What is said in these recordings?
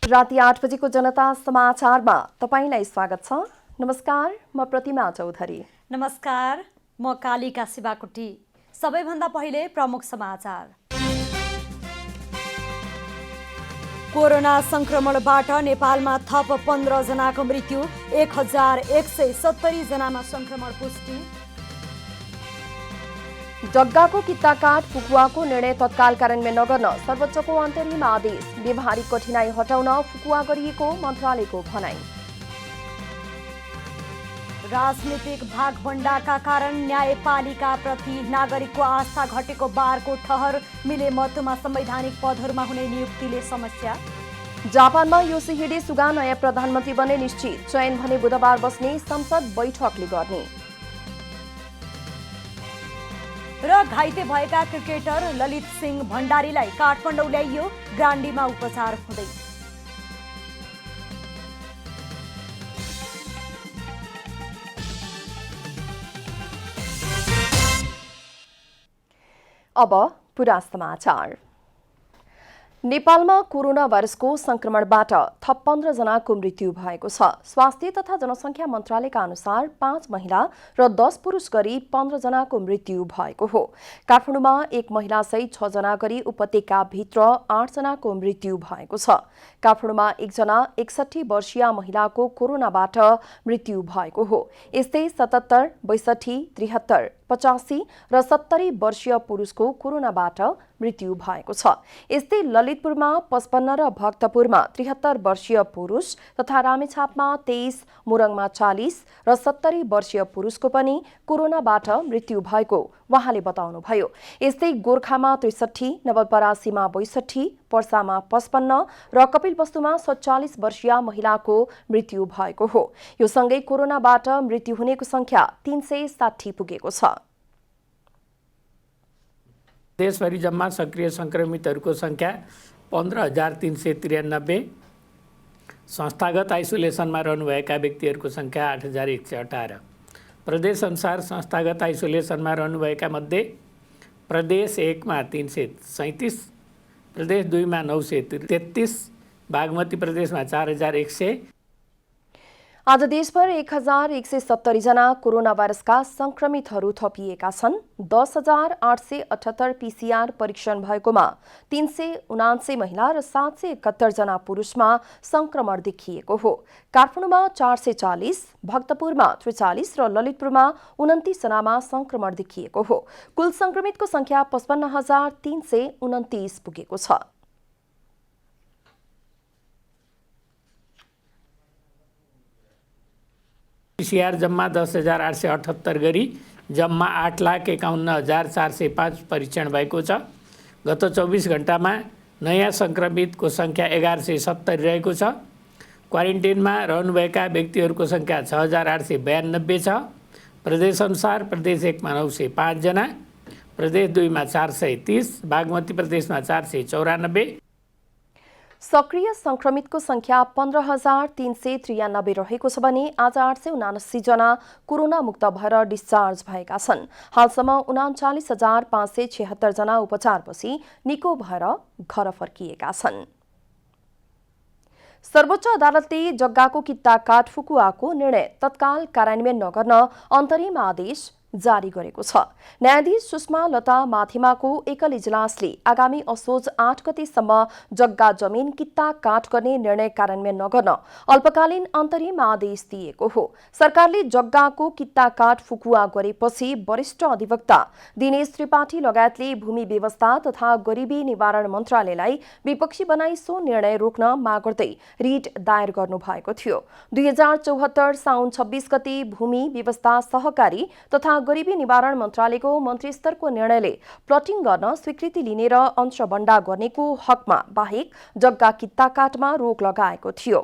राति 8 बजेको जनता समाचारमा तपाईंलाई स्वागत छ। नमस्कार, म प्रतिमा चौधरी। नमस्कार, म कालिका शिवाकोटी। सबैभन्दा पहिले प्रमुख समाचार। कोरोना संक्रमणबाट नेपालमा थप 15 जनाको मृत्यु, 1170 जनामा संक्रमण पुष्टि। जग्गाको किता काट फुकुवाको निर्णय तत्काल कार्यान्वयन नगर्न सर्वोच्चको अन्तरिम आदेश, व्यवहारिक कठिनाई हटाउन फुकुवा गरिएको मन्त्रालयको भनाई। राजनीतिक भागभण्डाका कारण न्यायपालिकाप्रति नागरिकको आस्था घटेको बारको ठहर, मिलेमतोमा संवैधानिक पदहरूमा हुने नियुक्तिले समस्या। जापानमा योसिहिडे सुगा नयाँ प्रधानमन्त्री बन्ने निश्चित, चयन भने बुधबार बस्ने संसद बैठकले गर्ने। र घाइते भएका क्रिकेटर ललित सिंह भण्डारीलाई काठमाडौँ ल्याइयो, ग्रान्डीमा उपचार हुँदै। अब पुरा समाचार। नेपालमा कोरोना भाइरसको संक्रमणबाट थप 15 जनाको मृत्यु भएको छ। स्वास्थ्य तथा जनसङ्ख्या मन्त्रालयका अनुसार 5 महिला र 10 पुरुष गरी 15 जनाको मृत्यु भएको हो। काठमाडौँमा 1 महिला सहित 6 जना गरी उपत्यकाभित्र 8 जनाको मृत्यु भएको छ। काठमाडौँमा 1 जना 61 वर्षीय महिलाको कोरोनाबाट मृत्यु भएको हो। यस्तै 77, 62, 73, 85 र 70 वर्षीय पुरुषको कोरोनाबाट मृत्यु भएको छ। यस्तै ललितपुरमा 55 र भक्तपुरमा 73 वर्षीय पुरुष तथा रामेछापमा 23, मोरङमा 40 र 70 वर्षीय पुरुषको पनि कोरोनाबाट मृत्यु भएको उहाँले बताउनुभयो। यस्तै गोर्खामा 63, नवलपरासीमा 62, पर्सामा 55 र कपिलवस्तुमा 47 वर्षीय महिलाको मृत्यु भएको हो। यो सँगै कोरोनाबाट मृत्यु हुनेको संख्या 360 पुगेको छ। देशभरि जम्मा सक्रिय संक्रमितहरूको संख्या 15,393। संस्थागत आइसोलेसनमा रहनुभएका व्यक्तिहरूको संख्या 8,118। प्रदेशअनुसार संस्थागत आइसोलेसनमा रहनुभएका मध्ये प्रदेश 1 मा 337, प्रदेश 2 मा 933, बागमती प्रदेशमा 4,100। आज देशभर 1,170 जना कोरोना भाइरसका संक्रमितहरू थपिएका छन्। 10,878 पीसीआर परीक्षण भएकोमा 379 महिला र 771 जना पुरुषमा संक्रमण देखिएको हो। काठमाडौँमा 440, भक्तपुरमा 43 र ललितपुरमा 29 जनामा संक्रमण देखिएको हो। कुल संक्रमितको संख्या 55,329 पुगेको छ। पीसीआर जम्मा 10,878 गरी जम्मा 8,51,405 परीक्षण भएको छ। गत 24 घण्टामा नयाँ संक्रमितको संख्या 1170 रहेको छ। क्वारेन्टिनमा रहनुभएका व्यक्तिहरूको संख्या 6,892 छ। प्रदेशअनुसार प्रदेश 1 मा 905 जना, प्रदेश 2 मा 430, बागमती प्रदेशमा 494। सक्रिय संक्रमितको संख्या 15,393 रहेको छ भने आज 879 जना कोरोना मुक्त भएर डिस्चार्ज भएका छन्। हालसम्म 39,576 जना उपचारपछि निको भएर घर फर्किएका छन्। सर्वोच्च अदालतले जग्गाको किता काट फुकुवाको निर्णय तत्काल कार्यान्वयन नगर्न अन्तरिम आदेश जारी गरेको छ। न्यायाधीश सुषमा लता माथिमाको एकल इजलासले आगामी असोज 8 गतेसम्म जग्गा जमिन किता काट गर्ने निर्णय कार्यान्वयन नगर्न अल्पकालीन अन्तरिम आदेश दिएको हो। सरकारले जग्गाको किता काट फुकुवा गरेपछि वरिष्ठ अधिवक्ता दिनेश त्रिपाठी लगायतले भूमि व्यवस्था तथा गरिबी निवारण मन्त्रालयलाई विपक्षी बनाई सो निर्णय रोक्न माग गर्दै रिट दायर गर्नु भएको थियो। 2074 साउन 26 गते भूमि व्यवस्था सहकारी तथा गरिबी निवारण मन्त्रालयको मन्त्री स्तरको निर्णयले प्लटिङ गर्न स्वीकृति लिने र अंशबण्डा गर्नेको हकमा बाहेक जग्गा किता काटमा रोक लगाएको थियो।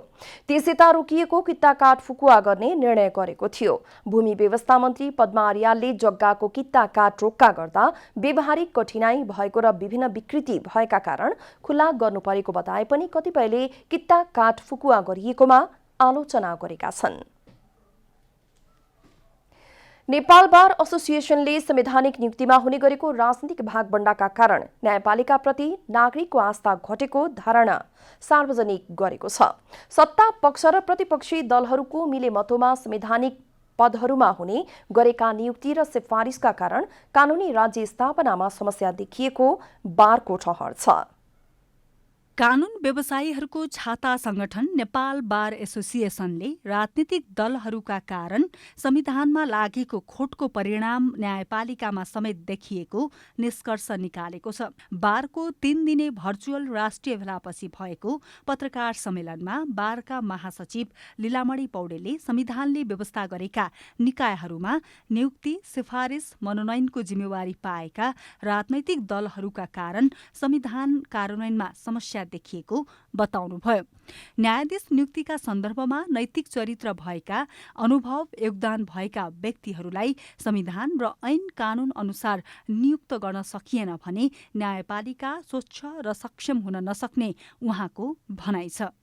त्यसयता रोकिएको किता काट फुकुवा गर्ने निर्णय गरेको थियो। भूमि व्यवस्था मन्त्री पद्मा आर्यालले जग्गाको किता काट रोक्का गर्दा व्यवहारिक कठिनाई भएको र विभिन्न विकृति भएका कारण खुला गर्नु परेको बताए पनि कतिपयले किता काट फुकुवा गरिएकोमा आलोचना गरेका छन्। नेपाल बार एसोसिएसनले संवैधानिक नियुक्तिमा हुने गरेको राजनीतिक भागबण्डाका कारण न्यायपालिकाप्रति नागरिकको आस्था घटेको धारणा सार्वजनिक गरेको छ। सत्ता पक्ष र प्रतिपक्षी दलहरूको मिलेमतोमा संवैधानिक पदहरूमा हुने गरेका नियुक्ति र सिफारिसका कारण कानूनी राज्य स्थापनामा समस्या देखिएको बारको ठहर छ। कानून व्यवसायीहरूको छाता संगठन नेपाल बार एसोसिएसनले राजनीतिक दलहरूका कारण संविधानमा लागेको खोटको परिणाम न्यायपालिकामा समेत देखिएको निष्कर्ष निकालेको छ। बारको 3 दिने भर्चुअल राष्ट्रिय भेलापछि भएको पत्रकार सम्मेलनमा बारका महासचिव लीलामणि पौडेलले संविधानले व्यवस्था गरेका निकायहरूमा नियुक्ति, सिफारिस, मनोनयनको जिम्मेवारी पाएका राजनैतिक दलहरूका कारण संविधान कार्यान्वयनमा समस्या देखिएको बताउनुभयो। न्यायाधीश नियुक्तिका सन्दर्भमा नैतिक चरित्र भएका, अनुभव योगदान भएका व्यक्तिहरूलाई संविधान र ऐन कानून अनुसार नियुक्त गर्न सकिएन भने न्यायपालिका स्वच्छ र सक्षम हुन नसक्ने उहाँको भनाइ छ।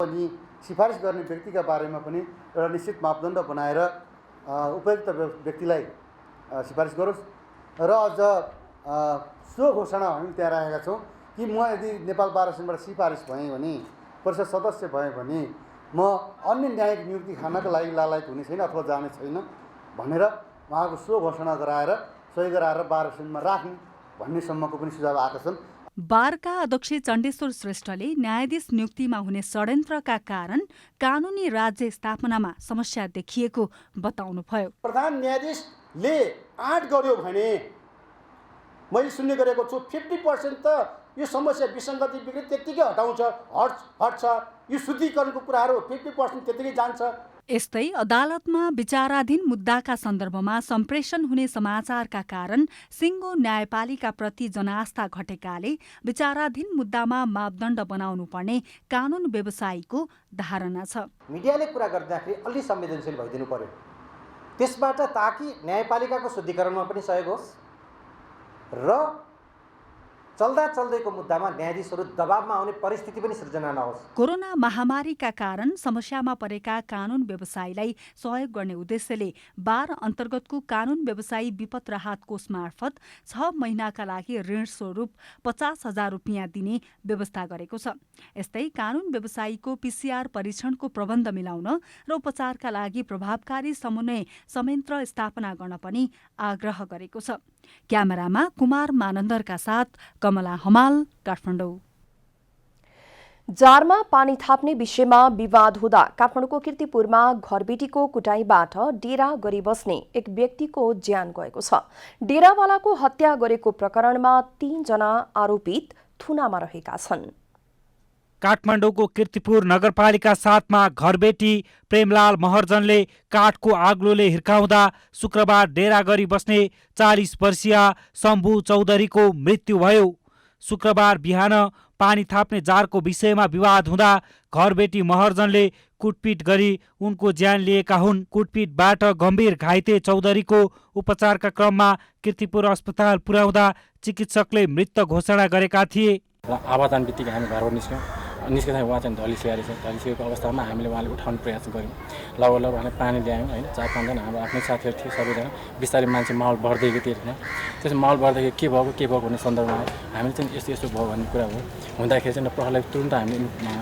सिफारिस गर्ने व्यक्तिका बारेमा पनि एउटा निश्चित मापदण्ड बनाएर उपयुक्त व्यक्तिलाई सिफारिस गरोस् र अझ सो घोषणा हामी त्यहाँ राखेका छौँ कि म यदि नेपाल बार एसोसिएसनबाट सिफारिस भएँ भने, परिषद सदस्य भएँ भने म अन्य न्यायिक नियुक्ति खानका लागि लायक हुने छैन अथवा जाने छैन भनेर उहाँको सो घोषणा गराएर सही गराएर बार एसोसिएसनमा राख्ने भन्नेसम्मको पनि सुझाव आएका छन्। बारका अध्यक्ष चण्डेश्वर श्रेष्ठले न्यायाधीश नियुक्तिमा हुने षड्यन्त्रका कारण कानूनी राज्य स्थापनामा समस्या देखिएको बताउनुभयो। प्रधान न्यायाधीशले आँट गर्यो भने मैले सुन्ने गरेको छु 50% त यो समस्या विसङ्गति विकृति त्यत्तिकै हट्छ। यो शुद्धिकरणको कुराहरू 50% त्यत्तिकै जान्छ। यस्तै अदालतमा विचाराधीन मुद्दाका सन्दर्भमा सम्प्रेषण हुने समाचारका कारण सिङ्गो न्यायपालिकाप्रति जनास्था घटेकाले विचाराधीन मुद्दामा मापदण्ड बनाउनु पर्ने कानून व्यवसायीको धारणा छ। मिडियाले कुरा गर्दाखेरि अलि संवेदनशील भइदिनु पर्यो, त्यसबाट ताकि न्यायपालिकाको शुद्धिकरणमा पनि सहयोग होस् र चल्दैको मुद्दामा न्यायाधीशहरू दबावमा आउने परिस्थिति पनि सृजना नहोस्। कोरोना महामारीका कारण समस्यामा परेका कानून व्यवसायीलाई सहयोग गर्ने उद्देश्यले बार अन्तर्गतको कानून व्यवसायी विपद राहत कोष मार्फत 6 महिनाका लागि ऋण स्वरूप 50,000 रुपियाँ दिने व्यवस्था गरेको छ। यस्तै कानून व्यवसायीको PCR परीक्षणको प्रबन्ध मिलाउन र उपचारका लागि प्रभावकारी समन्वय संयन्त्र स्थापना गर्न पनि आग्रह गरेको छ। क्यामेरामा कुमार मानन्दरका साथ कमला हमाल, काठमाडौँ। जारमा पानी थाप्ने विषयमा विवाद हुँदा काठमाडौँको कीर्तिपुरमा घरबेटीको कुटाईबाट डेरा गरी बस्ने एक व्यक्तिको ज्यान गएको छ। डेरावालाको हत्या गरेको प्रकरणमा 3 जना आरोपित थुनामा रहेका छन्। काठमाडौँको कीर्तिपुर नगरपालिका 7मा घरबेटी प्रेमलाल महर्जनले काठको आग्लोले हिर्काउँदा शुक्रबार डेरा गरी बस्ने 40 वर्षीय शम्भु चौधरीको मृत्यु भयो। शुक्रबार बिहान पानी थाप्ने जारको विषयमा विवाद हुँदा घरबेटी महर्जनले कुटपिट गरी उनको ज्यान लिएका हुन्। कुटपिटबाट गम्भीर घाइते चौधरीको उपचारका क्रममा कीर्तिपुर अस्पताल पुर्याउँदा चिकित्सकले मृत घोषणा गरेका थिए। आवाज आउने बित्तिकै हामी घरबाट निस्किँदा उहाँ चाहिँ ढलिसकेको अवस्थामा हामीले उहाँले उठाउने प्रयास गऱ्यौँ। लगभग उहाँले पानी ल्यायौँ होइन। 4-5 जना हाम्रो आफ्नै साथीहरू थियो, सबैजना बिस्तारै मान्छे माहौल बढ्दै गयो। त्यसो माहौल बढ्दाखेरि के भएको भन्ने सन्दर्भमा हामीले चाहिँ यस्तो भयो भन्ने कुरा हो। हुँदाखेरि चाहिँ प्रहरलाई तुरन्त हामीले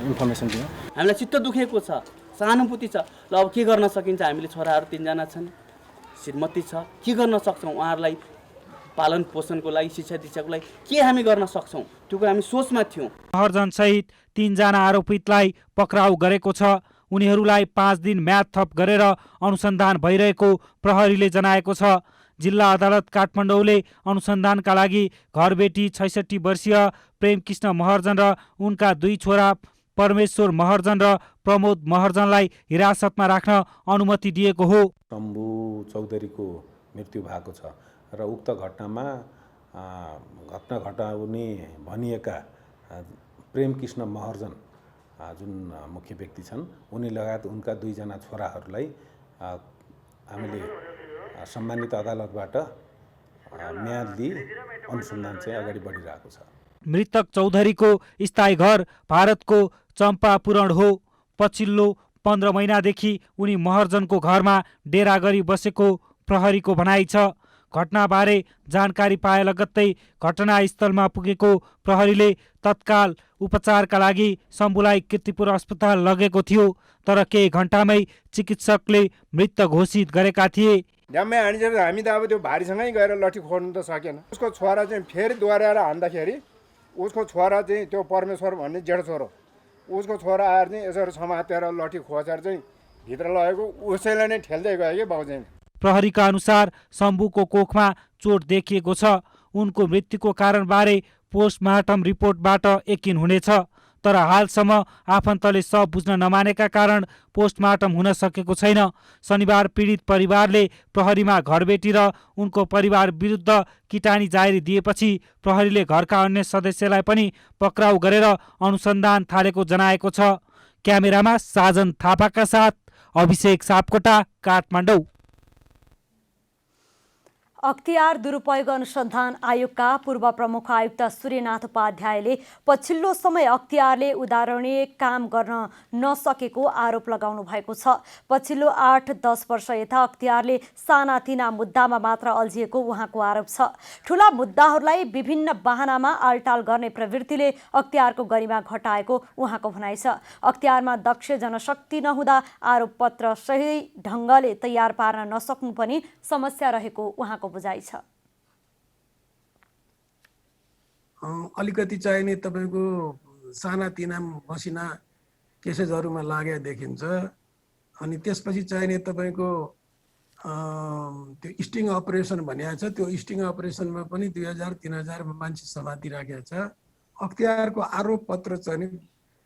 इन्फर्मेसन दियौँ। हामीलाई चित्त दुखेको छ, सहानुभूति छ। ल अब के गर्न सकिन्छ, हामीले छोराहरू 3 जना छन्, श्रीमती छ, के गर्न सक्छौँ उहाँहरूलाई पालन पोषणको लागि, शिक्षा दीक्षाको लागि के हामी गर्न सक्छौँ, त्यो कुरा हामी सोचमा थियौँ। महर्जन सहित 3 जना आरोपितलाई पक्राउ गरेको छ। उनीहरूलाई 5 दिन म्याद थप गरेर अनुसन्धान भइरहेको प्रहरीले जनाएको छ। जिल्ला अदालत काठमाडौँले अनुसन्धानका लागि घरबेटी 66 वर्षीय प्रेमकृष्ण महर्जन र उनका 2 छोरा परमेश्वर महर्जन र प्रमोद महर्जनलाई हिरासतमा राख्न अनुमति दिएको हो। शम्भु चौधरीको मृत्यु भएको छ र उक्त घटनामा घटना घटाउने भनिएका प्रेमकृष्ण महर्जन जुन मुख्य व्यक्ति छन् उनी लगायत उनका 2 जना छोराहरूलाई हामीले सम्मानित अदालतबाट म्याद दिई अनुसन्धान चाहिँ अगाडि बढिरहेको छ। मृतक चौधरीको स्थायी घर भारतको चम्पापुरण हो। पछिल्लो 15 महिनादेखि उनी महर्जनको घरमा डेरा गरी बसेको प्रहरीको भनाइ छ। घटनाबारे जानकारी पाए लगत्तै घटनास्थलमा पुगेको प्रहरीले तत्काल उपचारका लागि शम्भुलाई कीर्तिपुर अस्पताल लगेको थियो, तर केही घण्टामै चिकित्सकले मृत घोषित गरेका थिए। ड्याममै हानिसकेपछि हामी त अब त्यो भारीसँगै गएर लट्ठी खोड्नु त सकेन। उसको छोरा चाहिँ फेरि दोहोऱ्याएर हान्दाखेरि उसको छोरा चाहिँ त्यो परमेश्वर भन्ने जेठो छोरो, उसको छोरा आएर चाहिँ यसरी समातेर लट्ठी खोजेर चाहिँ भित्र लगेको, उसैलाई नै ठेल्दै गयो कि बाउ चाहिँ। प्रहरीका अनुसार शम्भुको कोखमा चोट देखिएको छ। उनको मृत्युको कारणबारे पोस्टमार्टम रिपोर्टबाट यकिन हुनेछ, तर हालसम्म आफन्तले शव बुझ्न नमानेका कारण पोस्टमार्टम हुन सकेको छैन। शनिबार पीडित परिवारले प्रहरीमा घरबेटी र उनको परिवार विरुद्ध किटानी जारी दिएपछि प्रहरीले घरका अन्य सदस्यलाई पनि पक्राउ गरेर अनुसन्धान थालेको जनाएको छ। क्यामेरामा साजन थापाका साथ अभिषेक सापकोटा, काठमाडौँ। अख्तियार दुरुपयोग अनुसन्धान आयोगका पूर्व प्रमुख आयुक्त सूर्यनाथ उपाध्यायले पछिल्लो समय अख्तियारले उदाहरणीय काम गर्न नसकेको आरोप लगाउनु भएको छ। पछिल्लो 8-10 वर्ष यता अख्तियारले सानातिना मुद्दामा मात्र अल्झिएको उहाँको आरोप छ। ठूला मुद्दाहरूलाई विभिन्न बहानामा आलटाल गर्ने प्रवृत्तिले अख्तियारको गरिमा घटाएको उहाँको भनाइ छ। अख्तियारमा दक्ष जनशक्ति नहुँदा आरोपपत्र सही ढङ्गले तयार पार्न नसक्नु पनि समस्या रहेको उहाँको बुझाइ छ। अलिकति चाहिने तपाईँको सानातिना मसिना केसेसहरूमा लागेको देखिन्छ। अनि त्यसपछि चाहिने तपाईँको त्यो स्टिङ अपरेसन भनिएको छ, त्यो स्टिङ अपरेसनमा पनि 2000-3000 मान्छे समातिराखेको छ। अख्तियारको आरोप पत्र चाहिँ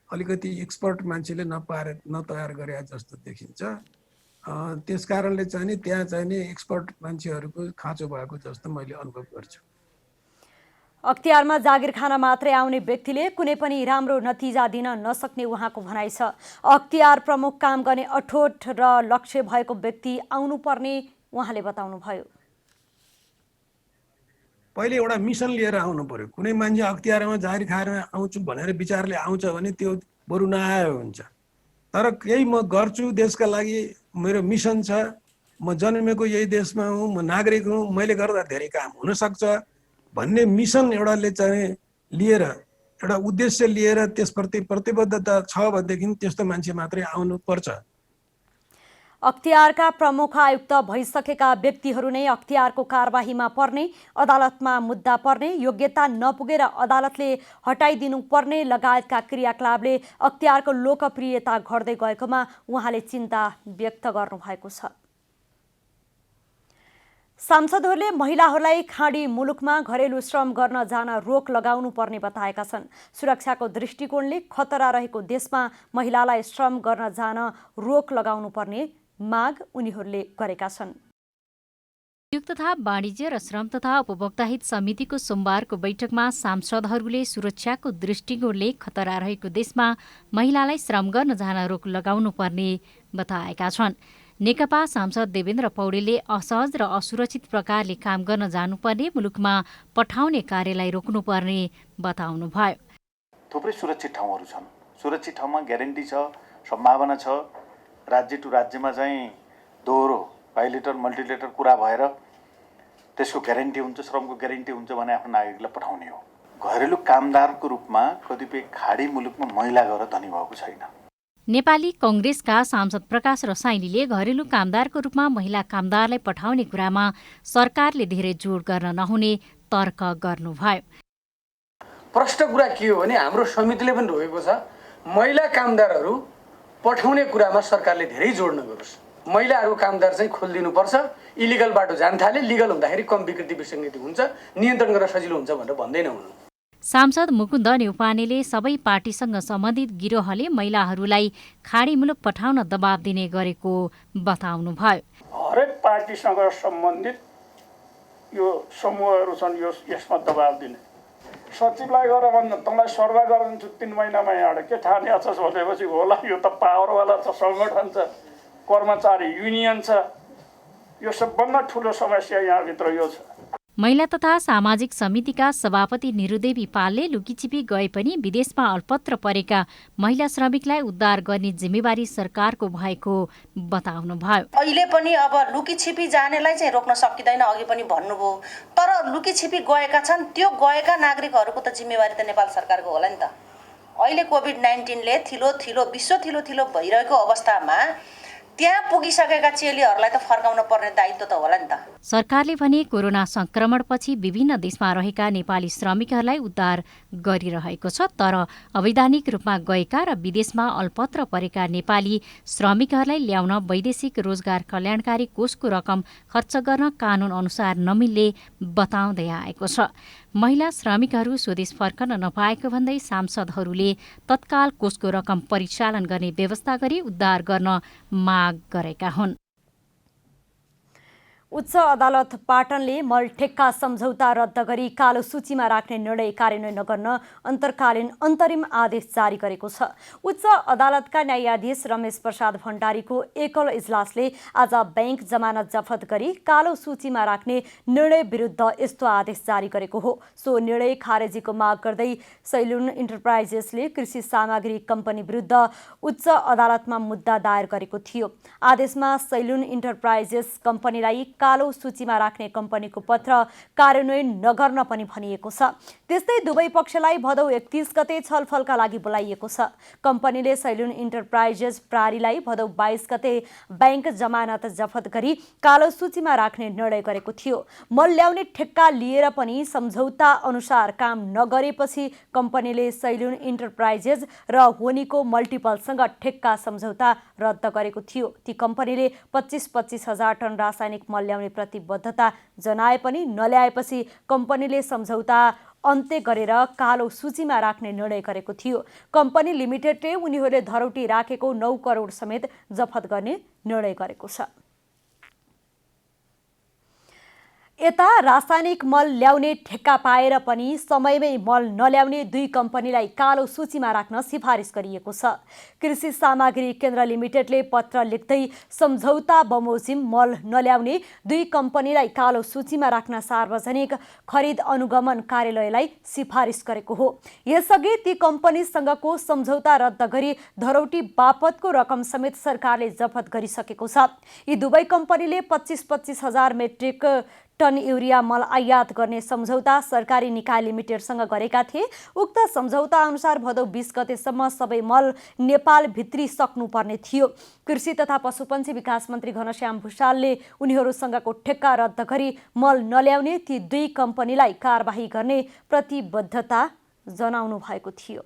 अलिकति एक्सपर्ट मान्छेले नतयार गरे जस्तो देखिन्छ। त्यस कारणले चाहिँ त्यहाँ चाहिने एक्सपर्ट मान्छेहरूको खाँचो भएको जस्तो मैले अनुभव गर्छु। अख्तियारमा जागिर खान मात्रै आउने व्यक्तिले कुनै पनि राम्रो नतिजा दिन नसक्ने उहाँको भनाइ छ। अख्तियार प्रमुख काम गर्ने अठोट र लक्ष्य भएको व्यक्ति आउनुपर्ने उहाँले बताउनुभयो। पहिले एउटा मिसन लिएर आउनु पर्यो। कुनै मान्छे अख्तियारमा जागिर खाएर आउँछु भनेर विचारले आउँछ भने त्यो बरु नआयो हुन्छ। तर केही म गर्छु देशका लागि, मेरो मिसन छ, म जन्मेको यही देशमा हुँ, म नागरिक हुँ, मैले गर्दा धेरै काम हुनसक्छ भन्ने मिसन एउटाले चाहिँ लिएर, एउटा उद्देश्य लिएर त्यसप्रति प्रतिबद्धता छ भनेदेखि त्यस्तो मान्छे मात्रै आउनुपर्छ। अख्तियारका प्रमुख आयुक्त भइसकेका व्यक्तिहरू नै अख्तियारको कारबाहीमा पर्ने, अदालतमा मुद्दा पर्ने, योग्यता नपुगेर अदालतले हटाइदिनु पर्ने लगायतका क्रियाकलापले अख्तियारको लोकप्रियता घट्दै गएकोमा उहाँले चिन्ता व्यक्त गर्नुभएको छ। सांसदहरूले महिलाहरूलाई खाडी मुलुकमा घरेलु श्रम गर्न जान रोक लगाउनु पर्ने बताएका छन्। सुरक्षाको दृष्टिकोणले खतरा रहेको देशमा महिलालाई श्रम गर्न जान रोक लगाउनु पर्ने माग उनीहरूले गरेका छन्। उद्योग तथा वाणिज्य र श्रम तथा उपभोक्ता हित समितिको सोमबारको बैठकमा सांसदहरूले सुरक्षाको दृष्टिकोणले खतरा रहेको देशमा महिलालाई श्रम गर्न जान रोक लगाउनु पर्ने बताएका छन्। नेकपा सांसद देवेन्द्र पौडेलले असहज र असुरक्षित प्रकारले काम गर्न जानुपर्ने मुलुकमा पठाउने कार्यलाई रोक्नुपर्ने बताउनुभयो। थुप्रै सुरक्षित ठाउँहरू छन्, सुरक्षित ठाउँमा ग्यारेन्टी छ, सम्भावना छ। राज्य टु राज्यमा चाहिँ दोहोरो बाइलेटर मल्टिलेटर कुरा भएर त्यसको ग्यारेन्टी हुन्छ, श्रमको ग्यारेन्टी हुन्छ भने आफ्नो नागरिकलाई पठाउने हो। घरेलु कामदारको रूपमा कतिपय खाडी मुलुकमा महिला गएर धनी भएको छैन। नेपाली कांग्रेसका सांसद प्रकाश रसाइलीले घरेलु कामदारको रूपमा महिला कामदारलाई पठाउने कुरामा सरकारले धेरै जोड गर्न नहुने तर्क गर्नुभयो। प्रश्न कुरा के हो भने हाम्रो समितिले पनि रोकेको छ, महिला कामदारहरू पठाउने कुरामा सरकारले धेरै जोड नगरोस्। महिलाहरू कामदार चाहिँ खोलिदिनुपर्छ, इलिगल बाटो जान थाले, लिगल हुँदाखेरि कम विकृति विसङ्गति हुन्छ, नियन्त्रण गर्न सजिलो हुन्छ भनेर भन्दैन हुनु। सांसद मुकुन्द नेउपानेले सबै पार्टीसँग सम्बन्धित गिरोहले महिलाहरूलाई खाडी मुलुक पठाउन दबाब दिने गरेको बताउनुभयो। हरेक पार्टीसँग सम्बन्धित यो समूहहरू छन्, यसमा दबाब दिने। सचिवलाई गर भन्दा तँलाई सर्वे गरिदिन्छु 3 महिनामा यहाँबाट के ठाने छस् भनेपछि होला, यो त पावरवाला छ, सङ्गठन छ, कर्मचारी युनियन छ, यो सबभन्दा ठुलो समस्या यहाँभित्र यो छ। महिला तथा सामाजिक समितिका सभापति निरुदेवी पालले लुकीछिपी गए पनि विदेशमा अल्पत्र परेका महिला श्रमिकलाई उद्धार गर्ने जिम्मेवारी सरकारको भएको बताउनुभयो। अहिले पनि अब लुकीछिपी जानेलाई चाहिँ रोक्न सकिँदैन, अघि पनि भन्नुभयो। तर लुकीछिपी गएका छन्, त्यो गएका नागरिकहरूको त जिम्मेवारी त नेपाल सरकारको होला नि त। अहिले कोभिड-19ले विश्व थिलो भइरहेको अवस्थामा त्यहाँ पुगिसकेका चेलीहरूलाई त फर्काउन पर्ने दायित्व त होला नि त। सरकारले भने कोरोना संक्रमणपछि विभिन्न देशमा रहेका नेपाली श्रमिकहरूलाई उद्धार गरिरहेको छ, तर अवैधानिक रूपमा गएका र विदेशमा अल्पत्र परेका नेपाली श्रमिकहरूलाई ल्याउन वैदेशिक रोजगार कल्याणकारी कोषको रकम खर्च गर्न कानून अनुसार नमिल्ने बताउँदै आएको छ। महिला श्रमिकहरू स्वदेश फर्कन नपाएको भन्दै सांसदहरूले तत्काल कोषको रकम परिचालन गर्ने व्यवस्था गरी उद्धार गर्न माग गरेका हुन्। उच्च अदालत पाटनले मल ठेक्का सम्झौता रद्द गरी कालो सूचीमा राख्ने निर्णय कार्यान्वयन नगर्न अन्तर्कालीन अन्तरिम आदेश जारी गरेको छ। उच्च अदालतका न्यायाधीश रमेश प्रसाद भण्डारीको एकल इजलासले आज बैंक जमानत जफत गरी कालो सूचीमा राख्ने निर्णय विरुद्ध यस्तो आदेश जारी गरेको हो। सो निर्णय खारेजीको माग गर्दै सैलुन इन्टरप्राइजेसले कृषि सामग्री कम्पनी विरुद्ध उच्च अदालतमा मुद्दा दायर गरेको थियो। आदेशमा सैलुन इन्टरप्राइजेस कम्पनीलाई कालो सूचीमा राख्ने कम्पनीको पत्र कार्यान्वयन नगर्न पनि भनिएको छ। त्यस्तै दुवै पक्षलाई भदौ 31 गते छलफलका लागि बोलाइएको छ। कम्पनीले सैलुन इन्टरप्राइजेस प्रारीलाई भदौ 22 गते बैंक जमानत जफत गरी कालो सूचीमा राख्ने निर्णय गरेको थियो। मल ल्याउने ठेक्का लिएर पनि सम्झौता अनुसार काम नगरेपछि कम्पनीले सैलुन इन्टरप्राइजेस र होनीको मल्टिपलसँग ठेक्का सम्झौता रद्द गरेको थियो। ती कम्पनीले 25-25 हजार टन रासायनिक मल ल्याउने प्रतिबद्धता जनाए पनि नल्याएपछि कम्पनीले सम्झौता अन्त्य गरेर कालो सूचीमा राख्ने निर्णय गरेको थियो। कम्पनी लिमिटेडले उनीहरूले धरौटी राखेको 9 करोड समेत जफत गर्ने निर्णय गरेको छ। यता रासायनिक मल ल्याउने ठेक्का पाएर पनि समयमै मल नल्याउने दुई कम्पनीलाई कालो सूचीमा राख्न सिफारिस गरिएको छ। कृषि सामग्री केन्द्र लिमिटेडले पत्र लेख्दै सम्झौता बमोजिम मल नल्याउने दुई कम्पनीलाई कालो सूचीमा राख्न सार्वजनिक खरिद अनुगमन कार्यालयलाई सिफारिस गरेको हो। यसअघि ती कम्पनीसँगको सम्झौता रद्द गरी धरौटी बापतको रकम समेत सरकारले जफत गरिसकेको छ। यी दुवै कम्पनीले 25-25 हजार मेट्रिक टन युरिया मल आयात गर्ने सम्झौता सरकारी निकाय लिमिटेडसँग गरेका थिए। उक्त सम्झौता अनुसार भदौ 20 गतेसम्म सबै मल नेपाल भित्री सक्नुपर्ने थियो। कृषि तथा पशुपन्छी विकास मन्त्री घनश्याम भुषालले उनीहरूसँगको ठेक्का रद्द गरी मल नल्याउने ती दुई कम्पनीलाई कारबाही गर्ने प्रतिबद्धता जनाउनु भएको थियो।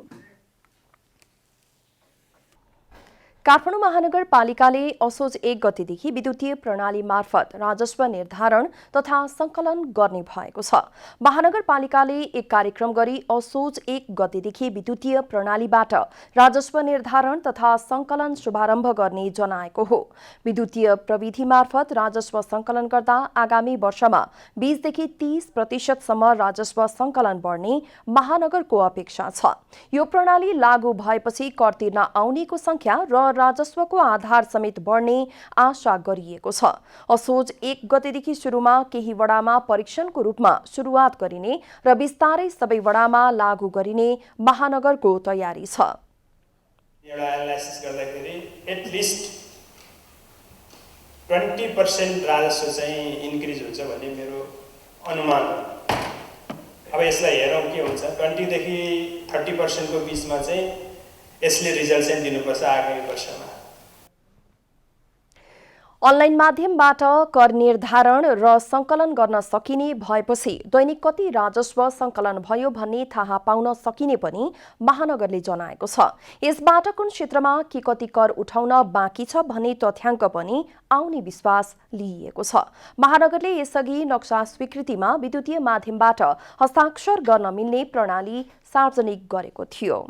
काठमाडौँ महानगरपालिकाले असोज 1 गतेदेखि विद्युतीय प्रणाली मार्फत राजस्व निर्धारण तथा सङ्कलन गर्ने भएको छ। महानगरपालिकाले एक कार्यक्रम गरी असोज 1 गतेदेखि विद्युतीय प्रणालीबाट राजस्व निर्धारण तथा सङ्कलन शुभारम्भ गर्ने जनाएको हो। विद्युतीय प्रविधि मार्फत राजस्व सङ्कलन गर्दा आगामी वर्षमा 20देखि 30% राजस्व सङ्कलन बढ्ने महानगरको अपेक्षा छ। यो प्रणाली लागू भएपछि कर तिर्न आउनेको संख्या र राजस्वको आधार समेत बढ्ने आशा गरिएको छ। असोज 1 गतेदेखि सुरुमा केही वडामा परीक्षणको रूपमा सुरुवात गरिने र बिस्तारै सबै वडामा लागू गरिने महानगरको तयारी छ। एउटा एनालाइसिस गर्दाखेरि एटलिस्ट 20% राजस्व चाहिँ इन्क्रिज हुन्छ भन्ने मेरो अनुमान हो। अब यसलाई हेरौँ के हुन्छ। 20 देखि 30% को बीचमा चाहिँ यसले रिजल्ट चाहिँ दिनुपर्छ आगामी वर्षमा। अनलाइन माध्यमबाट कर निर्धारण र सङ्कलन गर्न सकिने भएपछि दैनिक कति राजस्व सङ्कलन भयो भन्ने थाहा पाउन सकिने पनि महानगरले जनाएको छ। यसबाट कुन क्षेत्रमा के कति कर उठाउन बाँकी छ भन्ने तथ्याङ्क पनि आउने विश्वास लिइएको छ। महानगरले यसअघि नक्सा स्वीकृतिमा विद्युतीय माध्यमबाट हस्ताक्षर गर्न मिल्ने प्रणाली सार्वजनिक गरेको थियो।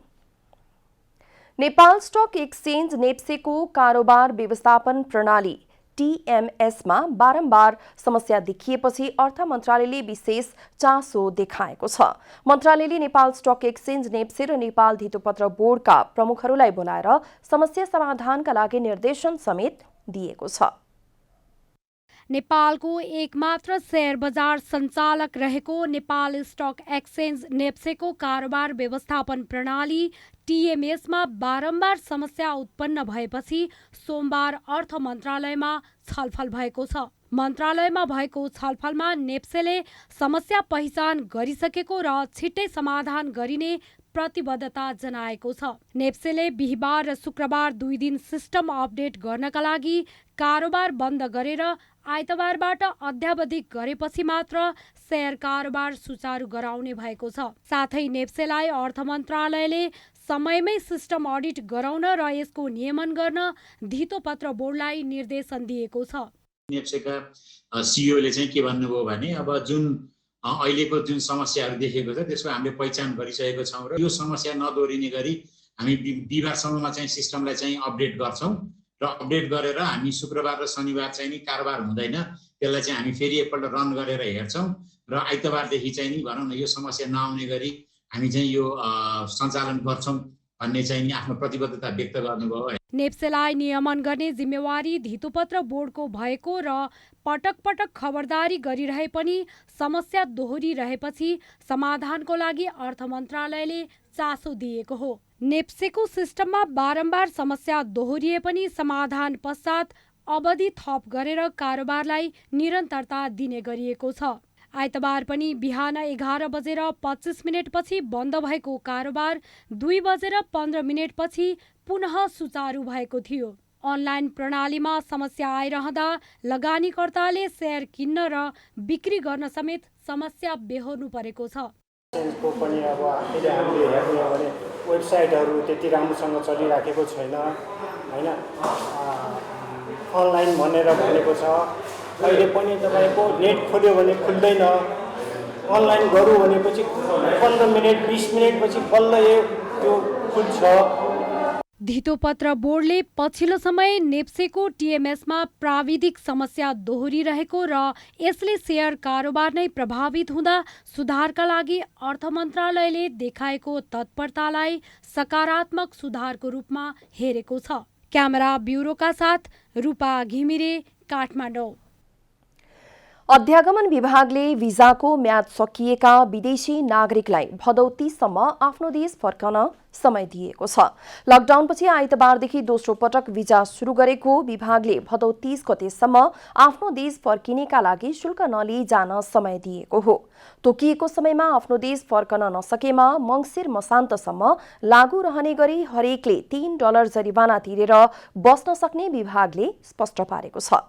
नेपाल स्टक एक्सचेन्ज नेप्सेको कारोबार व्यवस्थापन प्रणाली टीएमएसमा बारम्बार समस्या देखिएपछि अर्थ मन्त्रालयले विशेष चासो देखाएको छ। मन्त्रालयले नेपाल स्टक एक्सचेन्ज नेप्से र नेपाल धितोपत्र बोर्डका प्रमुखहरूलाई बोलाएर समस्या समाधानका लागि निर्देशन समेत दिएको छ। नेपालको एकमात्र शेयर बजार सञ्चालक रहेको नेपाल स्टक एक्सचेन्ज नेप्सेको कारोबार व्यवस्थापन प्रणाली टिएमएसमा बारम्बार समस्या उत्पन्न भएपछि सोमबार अर्थ मन्त्रालयमा छलफल भएको छ। मन्त्रालयमा भएको छलफलमा नेप्सेले समस्या पहिचान गरिसकेको र छिट्टै समाधान गरिने प्रतिबद्धता जनाएको छ। नेप्सेले बिहिबार र शुक्रबार 2 दिन सिस्टम अपडेट गर्नका लागि कारोबार बन्द गरेर आइतबारबाट अध्यावधिक गरेपछि मात्र शेयर कारोबार सुचारू गराउने भएको छ। साथै नेप्सेलाई अर्थ मन्त्रालयले समयमै सिस्टम अडिट गराउन र यसको नियमन गर्न धितोपत्र बोर्डलाई निर्देशन दिएको छ। नेप्सेका सिइओले चाहिँ के भन्नुभयो भने अब जुन अहिलेको जुन समस्याहरू देखेको छ त्यसको हामीले पहिचान गरिसकेको छौँ र यो समस्या नदोहोरिने गरी हामी बिहिबारसम्ममा चाहिँ सिस्टमलाई चाहिँ अपडेट गर्छौँ र अपडेट गरेर हामी शुक्रबार र शनिबार चाहिँ नि कारोबार हुँदैन त्यसलाई चाहिँ हामी फेरि एकपल्ट रन गरेर हेर्छौँ र आइतबारदेखि चाहिँ नि भनौँ न यो समस्या नआउने गरी हामी चाहिँ यो सञ्चालन गर्छौँ भन्ने चाहिँ आफ्नो प्रतिबद्धता व्यक्त गर्नुभयो। नेप्सेलाई नियमन गर्ने जिम्मेवारी धितोपत्र बोर्डको भएको र पटक पटक खबरदारी गरिरहे पनि समस्या दोहोरिरहेपछि समाधानको लागि अर्थ मन्त्रालयले चासो दिएको हो। नेप्सेको सिस्टममा बारम्बार समस्या दोहोरिए पनि समाधान पश्चात अवधि थप गरेर कारोबारलाई निरन्तरता दिने गरिएको छ। आइतबार पनि बिहान 11 बजेर 25 मिनटपछि बन्द भएको कारोबार 2 बजेर 15 मिनटपछि पुनः सुचारू भएको थियो। अनलाइन प्रणालीमा समस्या आइरहँदा लगानीकर्ताले शेयर किन्न र बिक्री गर्न समेत समस्या बेहोर्नु परेको छ। को पनि अब हामीले हेर्ने हो भने वेबसाइटहरू त्यति राम्रोसँग चलिराखेको छैन हैन। अनलाइन भनेर भनेको छ, अहिले पनि तपाईँको नेट खोल्यो भने खुल्दैन, अनलाइन गरौँ भनेपछि 15 मिनट 20 मिनटपछि बल्ल त्यो खुल्छ। धितोपत्र बोर्डले पछिल्लो समय नेप्सेको टिएमएसमा प्राविधिक समस्या दोहोरिरहेको र यसले शेयर कारोबार नै प्रभावित हुँदा सुधारका लागि अर्थ मन्त्रालयले देखाएको तत्परतालाई सकारात्मक सुधारको रूपमा हेरेको छ। क्यामेरा ब्युरोका साथ रूपा घिमिरे, काठमाडौँ। अध्यागमन विभागले भिजाको म्याद सकिएका विदेशी नागरिकलाई भदौ 30 सम्म आफ्नो देश फर्कन समय दिएको छ। लकडाउनपछि आइतबारदेखि दोस्रो पटक भिजा सुरु गरेको विभागले भदौ 30 गतेसम्म आफ्नो देश फर्किनेका लागि शुल्क नलिई जान समय दिएको हो। तोकिएको समयमा आफ्नो देश फर्कन नसकेमा मङ्सिर मसान्तसम्म लागू रहने गरी हरेकले $3 जरिवाना तिरेर बस्न सक्ने विभागले स्पष्ट पारेको छ।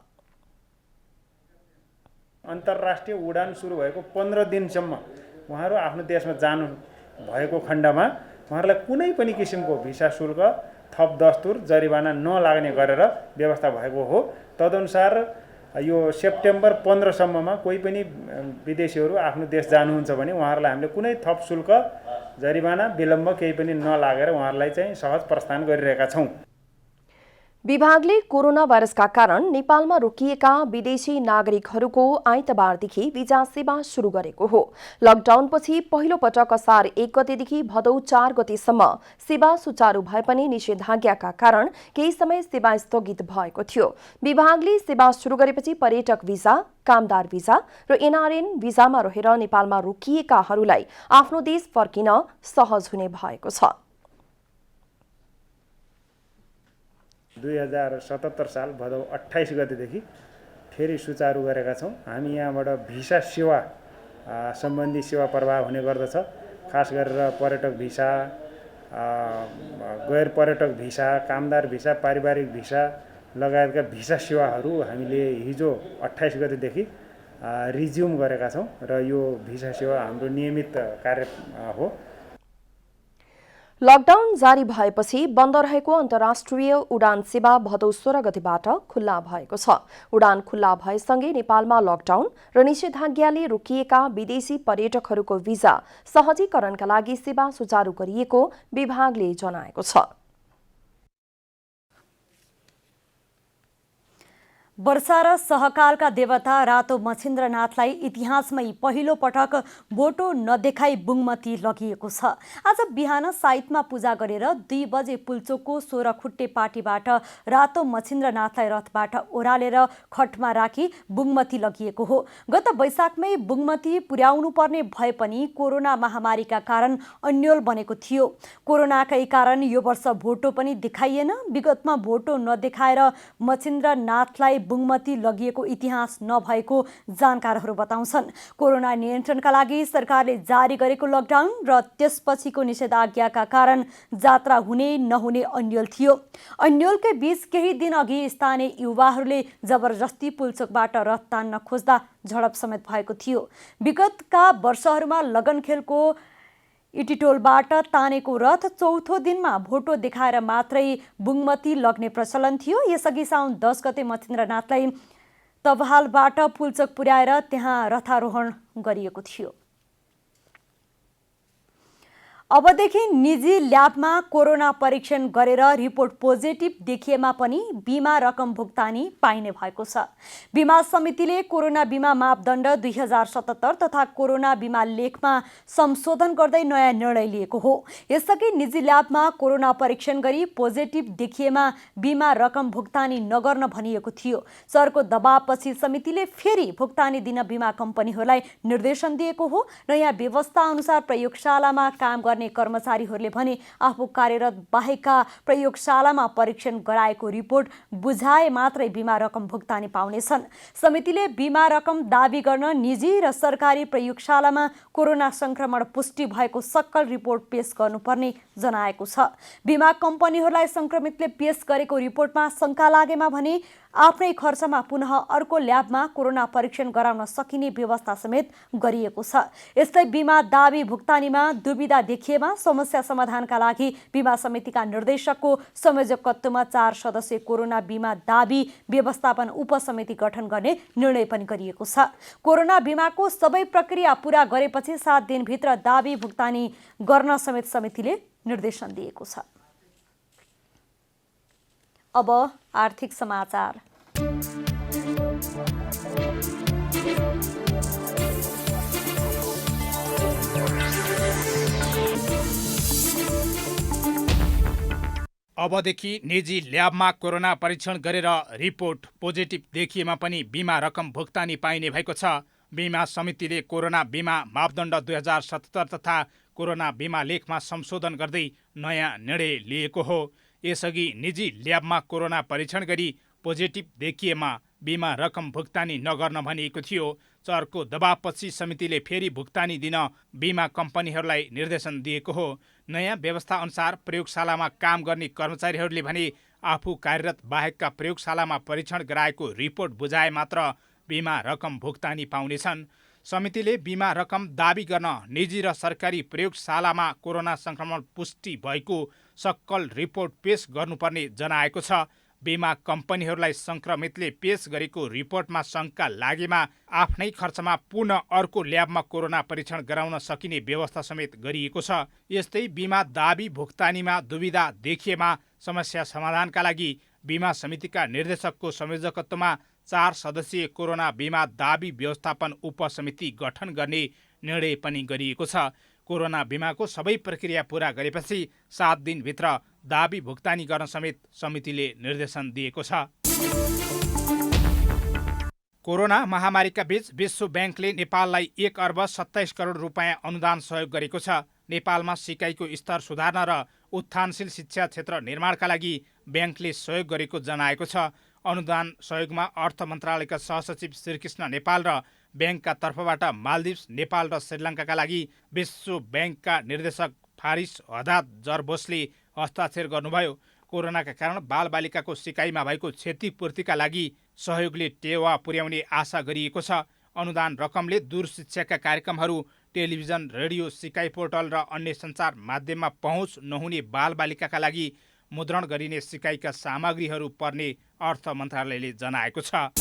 अन्तर्राष्ट्रिय उडान सुरु भएको 15 दिनसम्म उहाँहरू आफ्नो देशमा जानु भएको खण्डमा उहाँहरूलाई कुनै पनि किसिमको भिसा शुल्क, थप दस्तुर, जरिवाना नलाग्ने गरेर व्यवस्था भएको हो। तदनुसार यो सेप्टेम्बर 15 सम्ममा कोही पनि विदेशीहरू आफ्नो देश जानुहुन्छ भने उहाँहरूलाई हामीले कुनै थप शुल्क, जरिवाना, विलम्ब केही पनि नलागेर उहाँहरूलाई चाहिँ सहज प्रस्थान गरिरहेका छौँ। विभागले कोरोना भाइरसका कारण नेपालमा रोकिएका विदेशी नागरिकहरूको आइतबारदेखि भिजा सेवा सुरु गरेको हो। लकडाउनपछि पहिलो पटक असार 1 गतेदेखि भदौ 4 गतेसम्म सेवा सुचारू भए पनि निषेधाज्ञाका कारण केही समय सेवा स्थगित भएको थियो। विभागले सेवा सुरु गरेपछि पर्यटक भिजा, कामदार भिजा र एनआरएन भिजामा रहेर नेपालमा रोकिएकाहरूलाई आफ्नो देश फर्किन सहज हुने भएको छ। 2077 साल भदौ 28 गतेदेखि फेरि सुचारू गरेका छौँ। हामी यहाँबाट भिसा सेवा सम्बन्धी सेवा प्रवाह हुने गर्दछ। खास गरेर पर्यटक भिसा, गैर पर्यटक भिसा, कामदार भिसा, पारिवारिक भिसा लगायतका भिसा सेवाहरू हामीले हिजो 28 गतेदेखि रिज्युम गरेका छौँ र यो भिसा सेवा हाम्रो नियमित कार्य हो। लकडाउन जारी भएपछि बन्द रहेको अन्तर्राष्ट्रिय उडान सेवा भदौ 16 गतेबाट खुल्ला भएको छ। उडान खुल्ला भएसँगै नेपालमा लकडाउन र निषेधाज्ञाले रोकिएका विदेशी पर्यटकहरूको भिजा सहजीकरणका लागि सेवा सुचारू गरिएको विभागले जनाएको छ। वर्षा र सहकालका देवता रातो मच्छिन्द्रनाथलाई इतिहासमै पहिलो पटक भोटो नदेखाई बुङमती लगिएको छ। आज बिहान साइतमा पूजा गरेर 2 बजे पुल्चोकको 16 खुट्टे पाटीबाट रातो मच्छिन्द्रनाथलाई रथबाट ओह्रालेर खटमा राखी बुङमती लगिएको हो। गत वैशाखमै बुङमती पुर्याउनु पर्ने भए पनि कोरोना महामारीका कारण अन्यल बनेको थियो। कोरोनाकै कारण यो वर्ष भोटो पनि देखाइएन। विगतमा भोटो नदेखाएर मच्छिन्द्रनाथलाई बुङमती लगिएको इतिहास नभएको जानकारहरू बताउँछन्। कोरोना नियन्त्रणका लागि सरकारले जारी गरेको लकडाउन र त्यसपछिको निषेधाज्ञाका कारण जात्रा हुने नहुने अन्यल थियो। अन्यलकै बीच केही दिन अघि स्थानीय युवाहरूले जबरजस्ती पुल्चोकबाट रथ तान्न खोज्दा झडप समेत भएको थियो। विगतका वर्षहरूमा लगनखेलको इटिटोलबाट तानेको रथ चौथो दिनमा भोटो देखाएर मात्रै बुङमती लग्ने प्रचलन थियो। यसअघि साउन 10 गते मच्छिन्द्रनाथलाई तबहालबाट पुल्चोक पुर्याएर त्यहाँ रथारोहण गरिएको थियो। अबदेखि निजी ल्याबमा कोरोना परीक्षण गरेर रिपोर्ट पोजिटिभ देखिएमा पनि बिमा रकम भुक्तानी पाइने भएको छ। बिमा समितिले कोरोना बिमा मापदण्ड 2077 तथा कोरोना बिमा लेखमा संशोधन गर्दै नयाँ निर्णय लिएको हो। यसअघि निजी ल्याबमा कोरोना परीक्षण गरी पोजिटिभ देखिएमा बिमा रकम भुक्तानी नगर्न भनिएको थियो। सरको दबावपछि समितिले फेरि भुक्तानी दिन बिमा कम्पनीहरूलाई निर्देशन दिएको हो। नयाँ व्यवस्था अनुसार प्रयोगशालामा काम गर्ने कर्मचारीहरूले भने आफू कार्यरत बाहेकका प्रयोगशालामा परीक्षण गराएको रिपोर्ट बुझाए मात्रै बिमा रकम भुक्तानी पाउनेछन्। समितिले बिमा रकम दाबी गर्न निजी र सरकारी प्रयोगशालामा कोरोना संक्रमण पुष्टि भएको सक्कल रिपोर्ट पेश गर्नुपर्ने जनाएको छ। बिमा कम्पनीहरूलाई संक्रमितले पेश गरेको रिपोर्टमा शंका लागेमा भने आफ्नै खर्चमा पुनः अर्को ल्याबमा कोरोना परीक्षण गराउन सकिने व्यवस्था समेत गरिएको छ। यस्तै बिमा दाबी भुक्तानीमा दुविधा देखिएमा समस्या समाधानका लागि बिमा समितिका निर्देशकको संयोजकत्वमा 4 सदस्यीय कोरोना बिमा दाबी व्यवस्थापन उपसमिति गठन गर्ने निर्णय पनि गरिएको छ। कोरोना बिमाको सबै प्रक्रिया पूरा गरेपछि 7 दिनभित्र दाबी भुक्तानी गर्न समेत समितिले निर्देशन दिएको छ। अब आर्थिक समाचार। अबदेखि निजी ल्याबमा कोरोना परीक्षण गरेर रिपोर्ट पोजिटिभ देखिएमा पनि बिमा रकम भुक्तानी पाइने भएको छ। बिमा समितिले कोरोना बिमा मापदण्ड 2077 तथा कोरोना बिमा लेखमा संशोधन गर्दै नयाँ निर्णय लिएको हो। यसअघि निजी ल्याबमा कोरोना परीक्षण गरी पोजिटिभ देखिएमा बिमा रकम भुक्तानी नगर्न भनिएको थियो। चरको दबावपछि समितिले फेरि भुक्तानी दिन बिमा कम्पनीहरूलाई निर्देशन दिएको हो। नयाँ व्यवस्था अनुसार प्रयोगशालामा काम गर्ने कर्मचारीहरूले भने आफू कार्यरत बाहेकका प्रयोगशालामा परीक्षण गराएको रिपोर्ट बुझाए मात्र बिमा रकम भुक्तानी पाउनेछन्। समितिले बिमा रकम दाबी गर्न निजी र सरकारी प्रयोगशालामा कोरोना संक्रमण पुष्टि भएको सक्कल रिपोर्ट पेश गर्नुपर्ने जनाएको छ। बिमा कम्पनीहरूलाई संक्रमितले पेश गरेको रिपोर्टमा शंका लागेमा आफ्नै खर्चमा पुनः अर्को ल्याबमा कोरोना परीक्षण गराउन सकिने व्यवस्था समेत गरिएको छ। यस्तै बिमा दाबी भुक्तानीमा दुविधा देखिएमा समस्या समाधानका लागि बिमा समितिका निर्देशकको संयोजकत्वमा 4 सदस्यीय कोरोना बिमा दाबी व्यवस्थापन उपसमिति गठन गर्ने निर्णय पनि गरिएको छ। कोरोना बिमाको सबै प्रक्रिया पूरा गरेपछि 7 दिनभित्र दाबी भुक्तानी गर्न समेत समितिले निर्देशन दिएको छ। कोरोना महामारीका बीच विश्व ब्याङ्कले नेपाललाई 1 अर्ब 27 करोड रुपियाँ अनुदान सहयोग गरेको छ। नेपालमा सिकाइको स्तर सुधार्न र उत्थानशील शिक्षा क्षेत्र निर्माणका लागि ब्याङ्कले सहयोग गरेको जनाएको छ। अनुदान सहयोगमा अर्थ मन्त्रालयका सहसचिव श्रीकृष्ण नेपाल र ब्याङ्कका तर्फबाट मालदिप्स, नेपाल र श्रीलङ्काका लागि विश्व ब्याङ्कका निर्देशक फारिस हदाद जरबोसले हस्ताक्षर गर्नुभयो। कोरोनाका कारण बालबालिकाको सिकाइमा भएको क्षतिपूर्तिका लागि सहयोगले टेवा पुर्याउने आशा गरिएको छ। अनुदान रकमले दूर शिक्षाका कार्यक्रमहरू, टेलिभिजन, रेडियो, सिकाइ पोर्टल र अन्य सञ्चार माध्यममा पहुँच नहुने बालबालिकाका लागि मुद्रण गरिने सिकाइका सामग्रीहरू पर्ने अर्थ मन्त्रालयले जनाएको छ।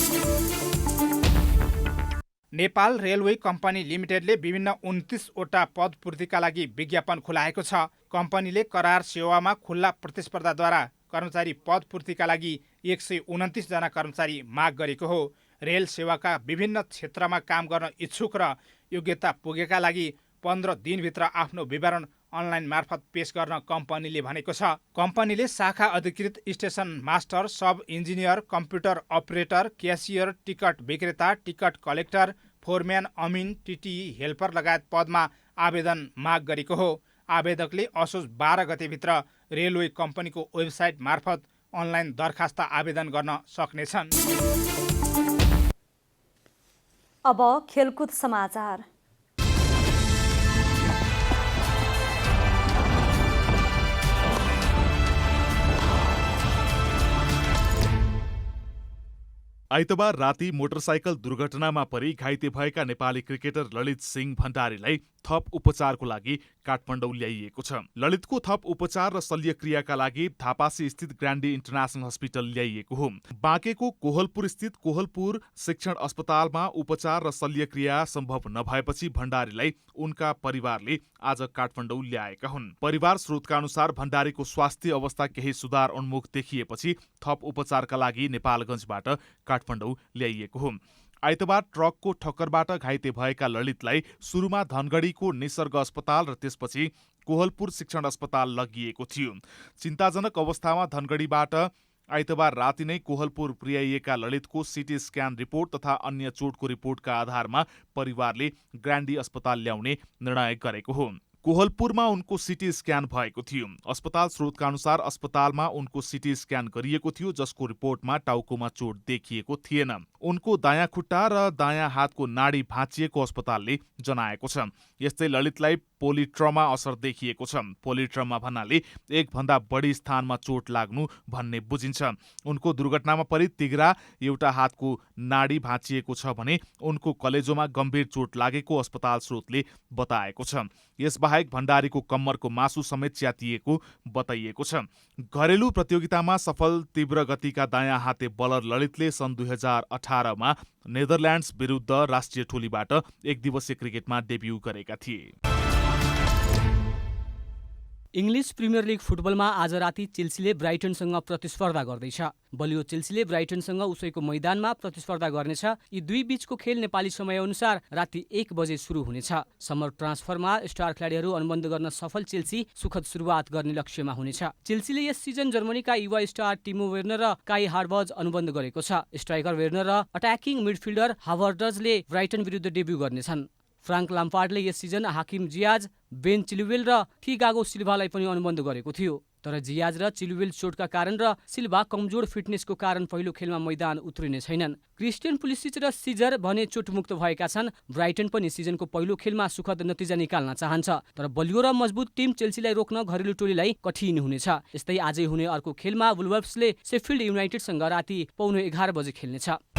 नेपाल रेलवे कम्पनी लिमिटेडले विभिन्न 29 वटा पद पूर्तिका लागि विज्ञापन खुलाएको छ। कम्पनीले करार सेवामा खुल्ला प्रतिस्पर्धाद्वारा कर्मचारी पद पूर्तिका लागि 129 जना कर्मचारी माग गरेको हो। रेल सेवाका विभिन्न क्षेत्रमा काम गर्न इच्छुक र योग्यता पुगेका लागि 15 दिनभित्र आफ्नो विवरण अनलाइन मार्फत पेश गर्न कम्पनीले भनेको छ। कम्पनीले शाखा अधिकृत station master, sub engineer, computer operator, cashier, ticket विक्रेता, टिकट कलेक्टर, फोरम्यान, अमिन, टिटिई हेल्पर लगायत पदमा आवेदन माग गरेको हो। आवेदकले असोज 12 गतेभित्र रेलवे कम्पनीको वेबसाइट मार्फत अनलाइन दरखास्त आवेदन गर्न सक्नेछन्। अब खेलकुद समाचार। आइतबार राति मोटरसाइकल दुर्घटनामा परि घाइते भएका नेपाली क्रिकेटर ललित सिंह भण्डारीलाई थप उपचारको लागि काठमाडौँ ल्याइएको छ। ललितको थप उपचार र शल्यक्रियाका लागि थापासी स्थित ग्रान्डी इन्टरनेसनल हस्पिटल ल्याइएको हो। बाँकेको कोहलपुर स्थित कोहलपुर शिक्षण अस्पतालमा उपचार र शल्यक्रिया सम्भव नभएपछि भण्डारीलाई उनका परिवारले आज काठमाडौँ ल्याएका हुन्। परिवार स्रोतका अनुसार भण्डारीको स्वास्थ्य अवस्था केही सुधार उन्मुख देखिएपछि थप उपचारका लागि नेपालगञ्जबाट काठमाडौँ ल्याइएको हो। आइतबार ट्रकको ठक्करबाट घाइते भएका ललितलाई सुरुमा धनगढीको निसर्ग अस्पताल र त्यसपछि कोहलपुर शिक्षण अस्पताल लगिएको थियो। चिन्ताजनक अवस्थामा धनगढीबाट आइतबार राति नै कोहलपुर पुर्याइएका ललितको सिटी स्क्यान रिपोर्ट तथा अन्य चोटको रिपोर्टका आधारमा परिवारले ग्रान्डी अस्पताल ल्याउने निर्णय गरेको हो। कोहलपुरमा उनको सिटी स्क्यान भएको थियो। अस्पताल स्रोतका अनुसार अस्पतालमा उनको सिटी स्क्यान गरिएको थियो, जसको रिपोर्टमा टाउकोमा चोट देखिएको थिएन। उनको दायाँ खुट्टा र दायाँ हातको नाडी भाँचिएको अस्पतालले जनाएको छ। यस्तै ललितलाई पोलिट्रमा असर देखिएको छ। पोलिट्रमा भन्नाले एकभन्दा बढी स्थानमा चोट लाग्नु भन्ने बुझिन्छ। उनको दुर्घटनामा परि तिघ्रा एउटा हातको नाडी भाँचिएको छ भने उनको कलेजोमा गम्भीर चोट लागेको अस्पताल स्रोतले बताएको छ। यसबाहेक भण्डारीको कम्मरको मासु समेत च्यातिएको बताइएको छ। घरेलु प्रतियोगितामा सफल तीव्र गतिका दायाँ हाते बलर ललितले सन् 2018मा नेदरल्यान्ड्स विरुद्ध राष्ट्रिय टोलीबाट एक दिवसीय क्रिकेटमा डेब्यू गरेका थिए। इङ्ग्लिस प्रिमियर लिग फुटबलमा आज राति चेल्सीले ब्राइटनसँग प्रतिस्पर्धा गर्दैछ। बलियो चेल्सीले ब्राइटनसँग उसैको मैदानमा प्रतिस्पर्धा गर्नेछ। यी दुई बीचको खेल नेपाली समयअनुसार राति 1 बजे सुरु हुनेछ। समर ट्रान्सफरमा स्टार खेलाडीहरू अनुबन्ध गर्न सफल चेल्सी सुखद सुरुवात गर्ने लक्ष्यमा हुनेछ। चेल्सीले यस सिजन जर्मनीका युवा स्टार टिमो वेर्नर र काई हार्वर्ज अनुबन्ध गरेको छ। स्ट्राइकर वेर्नर र अट्याकिङ मिडफिल्डर हावर्डजले ब्राइटन विरुद्ध डेब्यू गर्नेछन्। फ्राङ्क लाम्पार्डले यस सिजन हाकिम जियाज, बेन चिलुवेल र थिगागो सिल्भालाई पनि अनुबन्ध गरेको थियो। तर जियाज र चिलुवेल चोटका कारण र सिल्भा कमजोर फिटनेसको कारण पहिलो खेलमा मैदान उत्रिने छैनन्। क्रिस्टियन पुलिसिच र सिजर भने चोटमुक्त भएका छन्। ब्राइटन पनि सिजनको पहिलो खेलमा सुखद नतिजा निकाल्न चाहन्छ। तर बलियो र मजबुत टिम चेल्सीलाई रोक्न घरेलु टोलीलाई कठिन हुनेछ। यस्तै आजै हुने अर्को खेलमा वुल्भर्सले शेफिल्ड युनाइटेडसँग राति 11:15 बजे खेल्नेछ।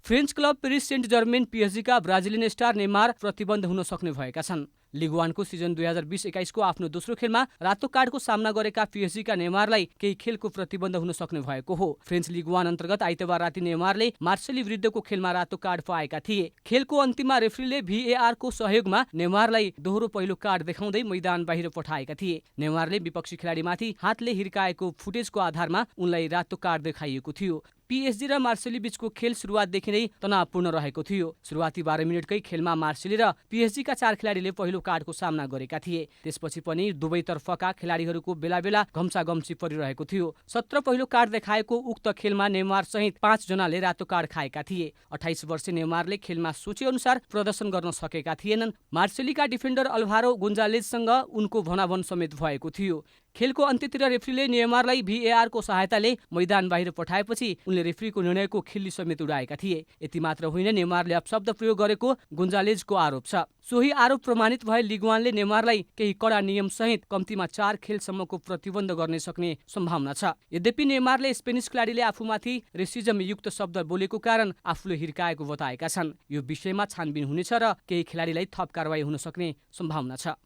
French club Paris Saint Germain पिएसजीका ब्राजिलियन स्टार नेमार प्रतिबन्ध हुन सक्ने भएका छन्। लिग 1को सिजन 2020-21 को आफ्नो दोस्रो खेलमा रातो कार्डको सामना गरेका पिएसजीका नेमारलाई केही खेलको प्रतिबन्ध हुन सक्ने भएको हो। फ्रेन्च लिग 1 अन्तर्गत आइतबार राति नेमारले मार्सेली विरुद्धको खेलमा रातो कार्ड पाएका थिए। खेलको अन्तिममा रेफ्रीले VAR को सहयोगमा नेमारलाई दोहोरो पहिलो कार्ड देखाउँदै मैदान बाहिर पठाएका थिए। नेमारले विपक्षी खेलाडीमाथि हातले हिर्काएको फुटेजको आधारमा उनलाई रातो कार्ड देखाइएको थियो। PSG र मार्सेली बीचको खेल सुरुवातदेखि नै तनावपूर्ण रहेको थियो। सुरुवाती 12 मिनटकै खेलमा मार्सेली र PSG का 4 खेलाडीले पहिलो कार्डको सामना गरेका थिए। त्यसपछि पनि दुवैतर्फका खेलाडीहरूको बेला-बेला घम्साघम्सी परिरहेको थियो। 17 पहिलो कार्ड देखाएको उक्त खेलमा नेमार सहित 5 जनाले रातो कार्ड खाएका थिए। 28 वर्षीय नेमारले खेलमा सोचेअनुसार प्रदर्शन गर्न सकेका थिएनन्। मार्सेलीका डिफेन्डर अल्भारो गोन्जालेजसँग उनको भनाभन समेत भएको थियो। खेलको अन्त्यतिर रेफ्रीले नेमारलाई VAR को सहायताले मैदान बाहिर पठाएपछि उनले रेफ्रीको निर्णयको खिल्ली समेत उडाएका थिए। यति मात्र होइन, नेमारले अपशब्द प्रयोग गरेको गोन्जालेजको आरोप छ। सोही आरोप प्रमाणित भए लिग 1ले नेमारलाई केही कडा नियम सहित कम्तीमा 4 खेलसम्मको प्रतिबन्ध गर्न सक्ने सम्भावना छ। यद्यपि नेमारले स्पेनिस खेलाडीले आफूमाथि रेसिजम युक्त शब्द बोलेको कारण आफूले हिर्काएको बताएका छन्। यो विषयमा छानबिन हुनेछ र केही खेलाडीलाई थप कारवाही हुन सक्ने सम्भावना छ।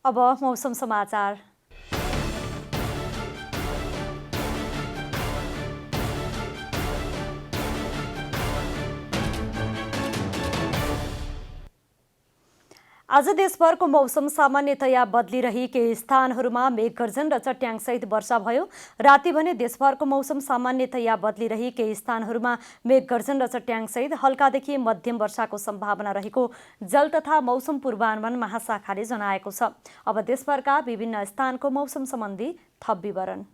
अब मौसम समाचार। आज देशभरको मौसम सामान्यतया बदलिरही केही स्थानहरूमा मेघगर्जन र चट्याङसहित वर्षा भयो। राति भने देशभरको मौसम सामान्यतया बदलिरही केही स्थानहरूमा मेघगर्जन र चट्याङसहित हल्कादेखि मध्यम वर्षाको सम्भावना रहेको जल तथा मौसम पूर्वानुमान महाशाखाले जनाएको छ। अब देशभरका विभिन्न स्थानको मौसम सम्बन्धी थप विवरण।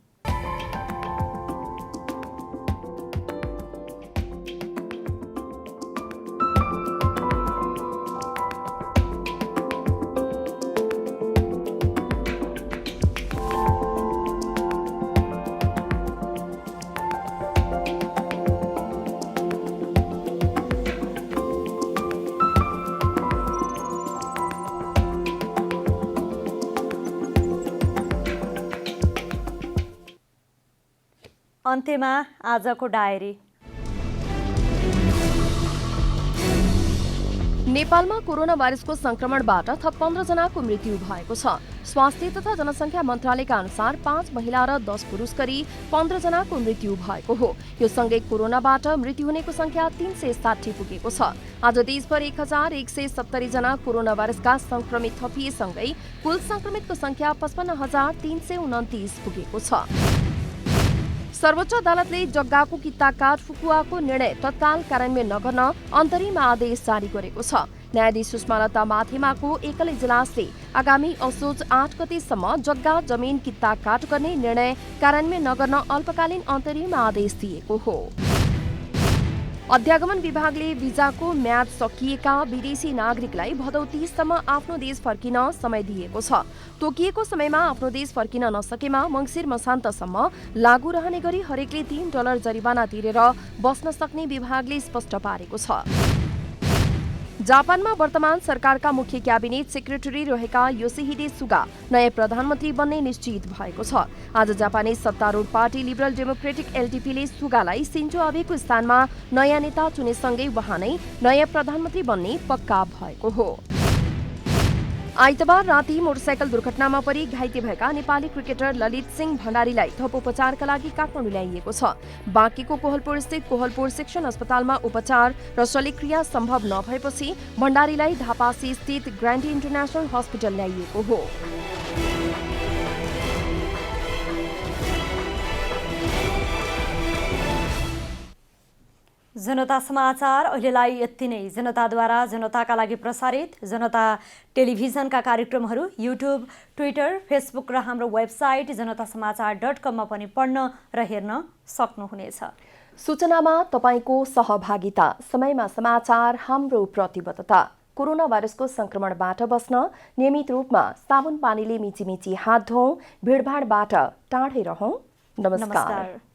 अन्त्यमा आजको डायरी। नेपालमा कोरोना भाइरसको संक्रमणबाट थप 15 जनाको मृत्यु भएको छ। स्वास्थ्य तथा जनसङ्ख्या मन्त्रालयका अनुसार 5 महिला र 10 पुरुष गरी 15 जनाको मृत्यु भएको हो। यो सँगै कोरोनाबाट मृत्यु हुनेको संख्या 360 पुगेको छ। आज देशभर 1170 जना कोरोना भाइरसका संक्रमित थपिएसँगै कुल संक्रमितको संख्या 55,329 पुगेको छ। सर्वोच्च अदालतले जग्गाको किता काट फुकुवाको निर्णय तत्काल कार्यान्वयन नगर्न अन्तरिम आदेश जारी गरेको छ। न्यायाधीश सुषमालता माथिमाको एकल इजलासले आगामी असोज 8 गतेसम्म जग्गा जमिन किता काट गर्ने निर्णय कार्यान्वयन नगर्न अल्पकालीन अन्तरिम आदेश दिएको हो। अध्यागमन विभागले भिजाको म्याद सकिएका विदेशी नागरिकलाई भदौ 30 सम्म आफ्नो देश फर्किन समय दिएको छ। तोकिएको समयमा आफ्नो देश फर्किन नसकेमा मङ्सिर मसान्तसम्म लागू रहने गरी हरेकले $3 जरिवाना तिरेर बस्न सक्ने विभागले स्पष्ट पारेको छ। जापानमा वर्तमान सरकारका मुख्य क्याबिनेट सेक्रेटरी रहेका योसिहिडे सुगा नयाँ प्रधानमन्त्री बन्ने निश्चित भएको छ। आज जापानी सत्तारूढ पार्टी लिबरल डेमोक्रेटिक एलडीपीले सुगालाई सिन्जो आबेको स्थानमा नयाँ नेता चुनेसँगै उहाँ नै नयाँ प्रधानमन्त्री बन्ने पक्का भएको हो। आइतबार राति मोटरसाइकल दुर्घटनामा परि घाइते भएका नेपाली क्रिकेटर ललित सिंह भण्डारीलाई थप उपचारका लागि काठमाडौँ ल्याइएको छ। बाँकीको कोहलपुर स्थित कोहलपुर सेक्सन अस्पतालमा उपचार र शल्यक्रिया सम्भव नभएपछि भण्डारीलाई धापासी स्थित ग्रान्डी इन्टरनेसनल हस्पिटल ल्याइएको हो। जनता समाचार अहिलेलाई यति नै। जनताद्वारा जनताका लागि प्रसारित जनता टेलिभिजनका कार्यक्रमहरू युट्युब, ट्विटर, फेसबुक र हाम्रो वेबसाइट जनतासमाचार.com मा पनि पढ्न र हेर्न सक्नुहुनेछ। सूचनामा तपाईको सहभागिता, समयमा समाचार हाम्रो प्रतिबद्धता। कोरोना भाइरसको संक्रमणबाट बस्न नियमित रूपमा साबुन पानीले मिचिमिची हात धौँ, भिडभाडबाट टाढै रहौँ। नमस्कार।